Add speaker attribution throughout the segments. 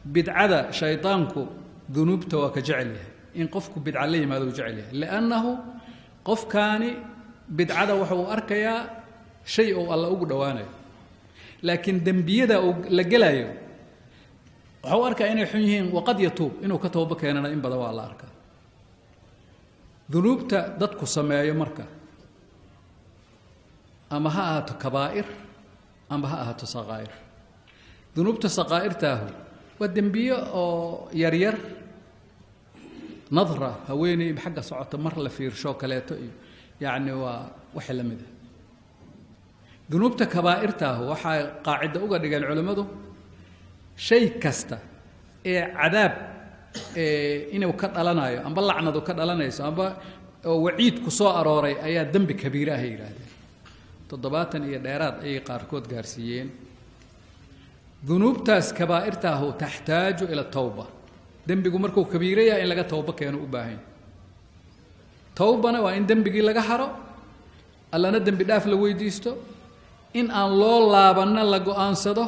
Speaker 1: بدعة شيطانكو ذنوبته وكجعله إن قفكو بدعة لي ماذا جعله لأنه قف كان بدعة وحو أركيا شيء الله أقول دوانه لكن ذنبيده لجلايه وحو أركا إنه حنيهين وقد يتوب إنه كتوبك أنا إن بدوا الله أركا ذنوبته ضدكو سمايا مركا أما ها كبائر أما ها صغائر ذنوبته صغائر تاهو والدنبية أو يرير نظرة هويني بحق صعوت مرة في شوكولاتة يعني وحلا مده ذنوبته كبائر تاهو وحا قاعدة أوغا دقا العلماء شيء كسته عذاب إنه كدلنايو أم بلعنده كدلنايسو أم وعيد كسو أروري أيا ذنب كبيرة هي يراهدين تضباطن iyo dheeraad ay qaarkood gaarsiiyeen ذنوبتاس كبائرته تحتاج إلى التوبة دنبغو markuu kabiiraya in laga tawba keeno u baahan tawbana waa in dambigi laga haro allana dambi dhaaf la weydiisto in aan loo laabanna la go'aansado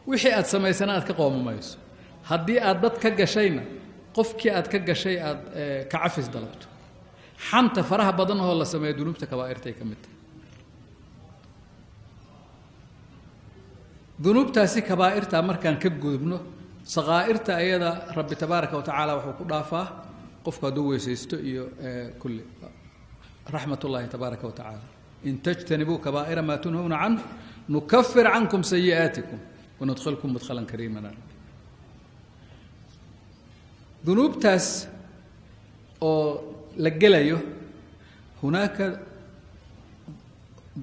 Speaker 1: wixii aad samaysana aad ka qoomamayso haddii aad dad ka gashayna qofkii aad ka gashay aad ka cafis dalabto xanta faraha badan oo la sameeyo dunuubta kabaa'irtay ka mid tahay dunuubtaasi kabaa'irta markaan ka gudubno saqaa'irta ayada rabbi tabaaraka wa tacaala wuxuu ku dhaafaa qofka hadduu weysaysto iyo kulli raxmatullaahi tabaaraka wa tacaala in tajtanibuu kabaa'ira maa tunhawna canhu nukaffir cankum sayi'aatikum وندخلكم مدخلا كريما ذنوب تاس أو لجلايو هناك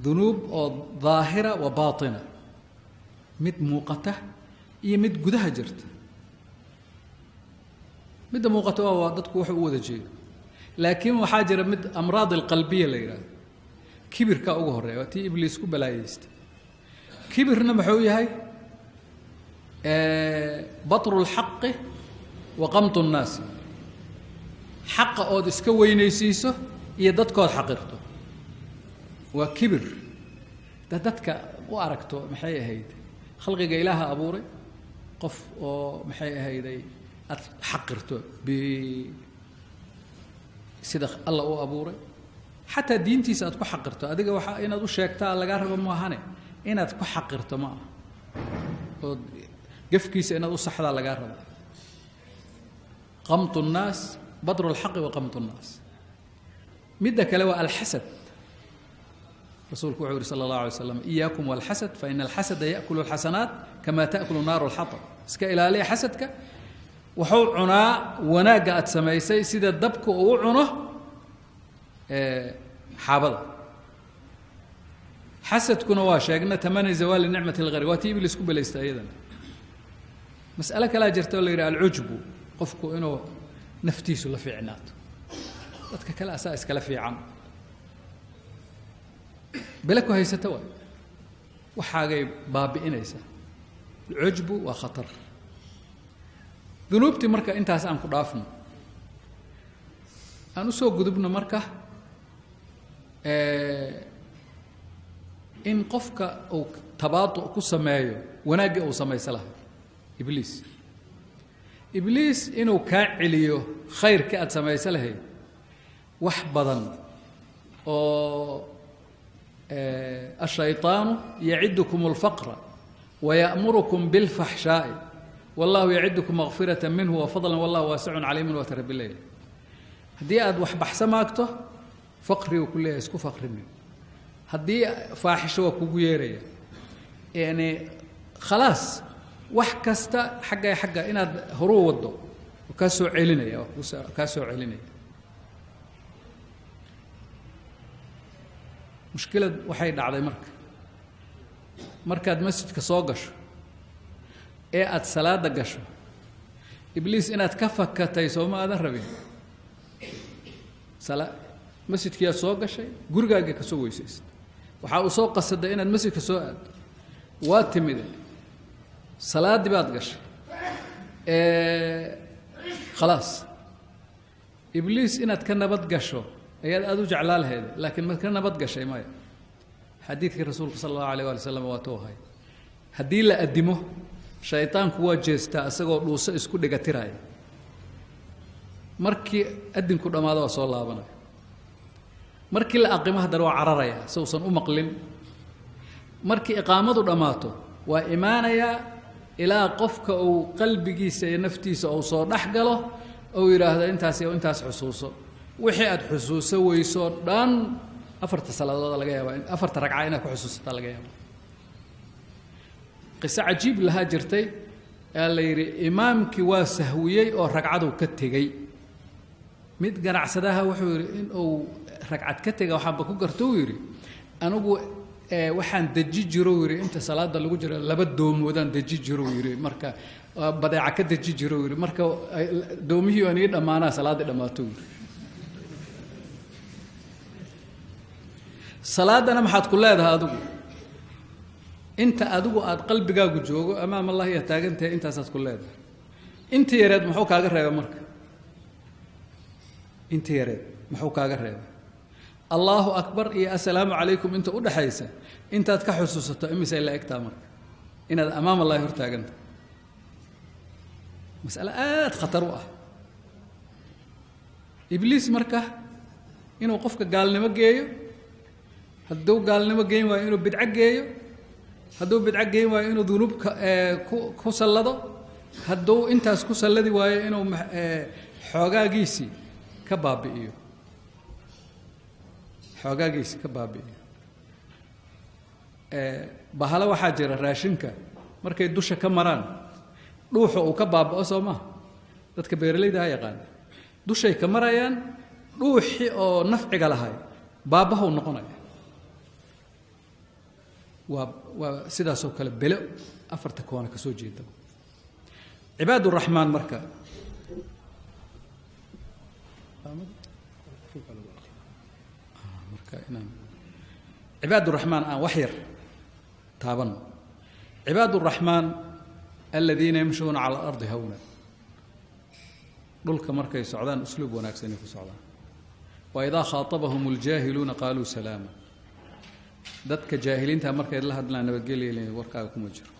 Speaker 1: ذنوب أو ظاهرة وباطنة مد موقته مد جدها جرت مد موقته وضدك وحوده جيد لكن وحاجر مد أمراض القلبية اللي كبر كأوجه وتي إبليس كبلايست كبرنا محوي هاي بطر الحق وقمط الناس حق أود إسكوي نيسيسه يدتك حقرته وكبر دتك وأركته محيا هيد خلق إلها أبوري قف ومحيا هيدي حقرته بصدق الله أبوري حتى دينتي سأتكو حقرته أديك وحا إن أدو شاكتا الله قارب موهاني إن أتكو حقرته ما قفكيس إن أدو صحدا الله قارب قمط الناس بدر الحق وقمط الناس مدك لو الحسد رسولك وعوري صلى الله عليه وسلم إياكم والحسد فإن الحسد يأكل الحسنات كما تأكل نار الحطب اسك إلى لي حسدك وحول عنا وناقة سميسي سيدة دبك وعنه حابضة حسد كنا شاقنا تمني زوال نعمة الغير واتيب اللي سكوب ليست أيضا مسألة كلا جرت ولا العجب قفكو إنه نفتيس ولا في عناد dadka kala asaas kala fiican balku haysato waxaagay baabiinaysa ujbu wa khatar dunubti marka intaas aan ku dhaafno aan u soo gudubno marka in qofka uu tabaatu ku sameeyo wanaag uu sameysalaha ibliis inuu ka celiyo khayrka aad sameysalahay وحبضاً الشيطان يعدكم الفقر ويأمركم بالفحشاء والله يعدكم مغفرة منه وفضلا والله واسع عليم وتر بالليل هدي أد وحبح سماكته فقري وكل يسكو فقر منه هدي فاحش وكوجيرية يعني خلاص وحكستا حاجة إن هرو وضو وكاسو علينا كاسو علينا مشكلة وحيد على مركز مسجد كسوقش أت صلاة دقش إبليس إن أتكفك كتيسو ما أدربين صلاة مسجد كيا سوقش جرجا كسويسيس وحاول سوق الصدق إن المسجد كسوق واتمده صلاة دي بعد قش خلاص إبليس إن أتكنا بدقشه هي أدو جعلال هذا لكن ما كنا بدقى شيء ما حديث الرسول صلى الله عليه وسلم واتوه هاي هدي لا أقدمه shaytaanku waa jeestaa isagoo dhuuso isku dhigatiraya markii adinku dhamaado waa soo laabanaya markii la aqimo haddana waa cararaya si uusan u maqlin markii iqaamadu dhammaato waa imaanayaa ilaa qofka uu qalbigiisa iyo naftiisa uu soo dhex galo oo yidhaahdo intaas iyo intaas xusuuso wixii aad xusuuso weyso dhan afarta salaadood laga yaabaa afarta ragca inaad ku xusuusataa laga yaabaa qiso cajiib lahaa jirtay ee la yidhi imaamkii waa sahwiyey oo ragcadu ka tegey mid ganacsadaha wuxuu yidhi in uu ragcad ka tega waxaanba ku garto uu yidhi anigu waxaan deji jiro yidhi inta salaada lagu jiro laba doomoodaan deji jiro yidhi marka badeeca ka deji jiro yidhi marka doomihii aan ii dhammaanaa salaaddii dhammaato yidhi salaadana maxaad ku leedahay adigu inta adigu aad qalbigaagu joogo amaam allah iyo taagantahay intaasaad ku leedahay inta yareed muxuu kaaga reebay marka inta yareed muxuu kaaga reebay allahu akbar iyo assalaamu calaykum inta u dhaxaysa intaad ka xusuusato imise la egtaa marka inaad amaam allah hor taagantahay mas'ala aad khatar u ah ibliis marka inuu qofka gaalnimo geeyo hadduu gaalnimo geyn waayo inuu bidco geeyo hadduu bidco geyn waayo inuu dunuubka ku sallado hadduu intaas ku salladi waayo inuu xoogaagiisii ka baabi'iyo xoogaagiisii ka baabi'iyo bahalo waxaa jira raashinka markay dusha ka maraan dhuuxa uu ka baaba'o soo maha dadka beeralayda ha yaqaan dushay ka marayaan dhuuxii oo nafciga lahay baabbaha u noqonaya waa sidaasoo kale belo afarta koona ka soo jeeda cibaad uraxmaan marka cibaad uraxmaan aan wax yar taaban cibaad uraxmaan aladiina yamshuuna cala alardi hawna dhulka markay socdaan usluub wanaagsanay ku socdaan waidaa khaatabahum اljaahiluuna qaaluu salaama dadka jaahiliinta markay la hadlaan nabadgelya warkaaga kuma jiro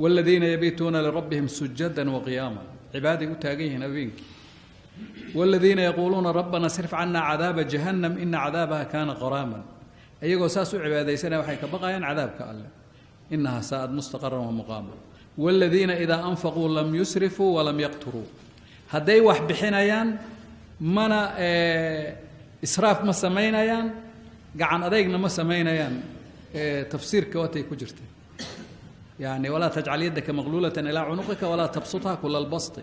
Speaker 1: waladiina yabiituuna lirabbihim sujadan waqiyaama cibaaday u taagan yihiin habeenkii waladiina yaquuluuna rabbana srif cana cadaaba jahannam ina cadaabaha kaana qaraaman ayagoo saas u cibaadaysanaya waxay ka baqayaan cadaabka alleh inaha saa'ad mustaqaran wamuqaama waladiina idaa anfaquu lam yusrifuu walam yaqturuu hadday wax bixinayaan mana israaf ma samaynayaan gacan adeegna ma samaynayaan tafsiirka watay ku jirta yani walaa tajcal yadaka maqluulatan ilaa cunuqika walaa tabsutha kula albasti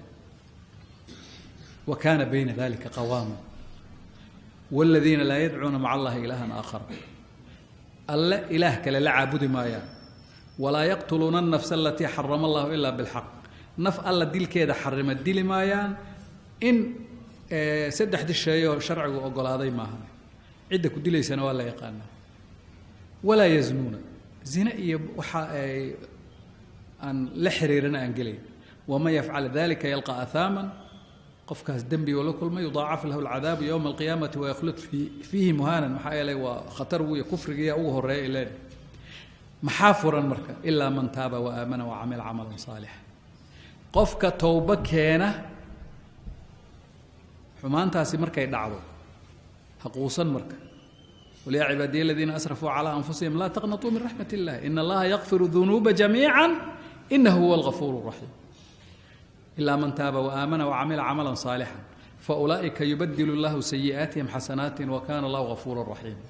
Speaker 1: wa kaana bayna dalika qawaama waladiina laa yadcuuna maca allahi ilaahan aakhara alle ilaah kale la caabudi maayaan walaa yaqtuluuna annafsa alatii xarama allahu ilaa bilxaq naf alla dilkeeda xarima dili maayaan in saddexdii sheeyoo sharcigu oggolaaday maaha cidda ku dilaysana waa la yaqaanaa walaa yaznuuna zina iyo waxa ay aan la xiriirana aan gelayn waman yafcal dalika yalqa ahaaman qofkaas dembi oo la kulmay yudaacaf lahu alcadaabu yowma alqiyaamati waykhlud fiihi muhaanan maxaa yeelay waa khatar wiya kufrigiya ugu horreeya ileen maxaa furan marka ilaa man taaba wa aamana wa camila camalan saalixa qofka towba keena xumaantaasi markay dhacdo haquusan marka qul yaa cibaadiya aladiina asrafuu calaa anfusihim laa taqnatuu min raxmat illah ina allaha yakfiru dunuuba jamiica inahu huwa algafuuru raxiim ilaa man taaba waaamana wacamila camalan saalixan faulaa'ika yubadilu llahu sayi'aatihim xasanaatin wakana allahu gafuura raxiima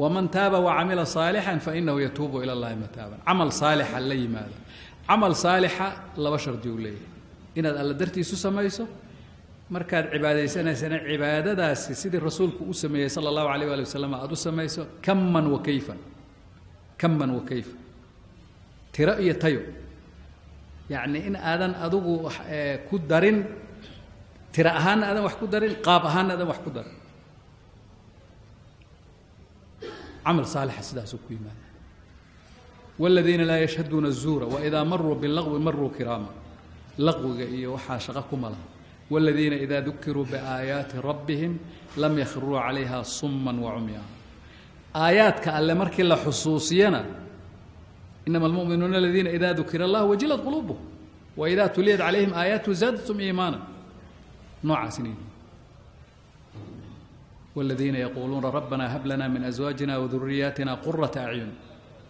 Speaker 1: waman taaba wacamila saalixan fainahu yatuubu ila allahi mataaban camal saalixa la yimaada camal saalixa laba shardi uu leeyahay inaad alla dartiisu samayso markaad cibaadaysanaysana cibaadadaasi sidii rasuulku u sameeyey sala allahu alayh waali wasalam aada u samayso kaman wa kayfan tiro iyo tayo yacni in aadan adigu ku darin tiro ahaanna aadan wax ku darin qaab ahaanna aadan wax ku darin camal saalixa sidaasuu ku yimaada waladiina laa yashhaduuna azuura waidaa maruu bilagwi maruu kiraama laqwiga iyo waxaa shaqo kuma laha والذين إذا ذكروا بآيات ربهم لم يخروا عليها صما وعميانا آياتك اللي مركي الله حصوصينا إنما المؤمنون الذين إذا ذكر الله وجلت قلوبهم وإذا تليت عليهم آياته زادتهم إيمانا نوع سنين والذين يقولون ربنا هب لنا من أزواجنا وذرياتنا قرة أعين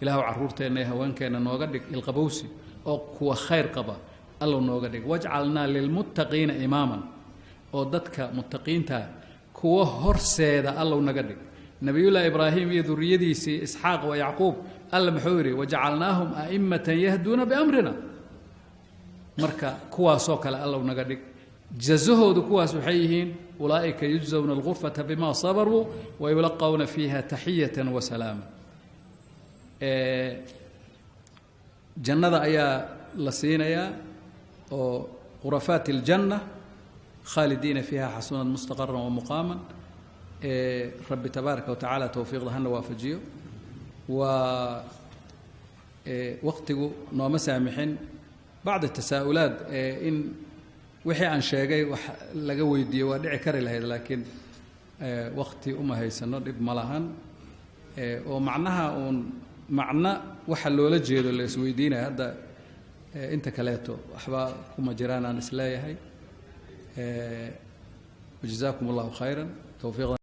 Speaker 1: إله عرورتنا هوان كان نوغدك القبوسي أو هو خير قبا الله نوغدك واجعلنا للمتقين إماما أو ضدك متقين تا كوا هرسيدا الله نغدك نبي الله إبراهيم ذريتي إسحاق ويعقوب الله محوري وجعلناهم أئمة يهدون بأمرنا مركا كوا سوكل الله نغدك جزهود كوا سحيهين أولئك يجزون الغرفة بما صبروا ويلقون فيها تحية وسلاما جنة أيا لسينيا غرفات الجنة خالدين فيها حسنا مستقرا ومقاما رب تبارك وتعالى توفيق لهن وافجيو وقته نوم سامحين بعض التساؤلات إن وحي عن شيء laga weydiiyo waa dhici kari lahayd laakiin waqti uma haysano dib malahan oo macna waxa loola jeedo la isweydiinay hadda inta kaleeto waxba kuma jiraan aan isleeyahay wajazaakum Allahu khayran tawfiiq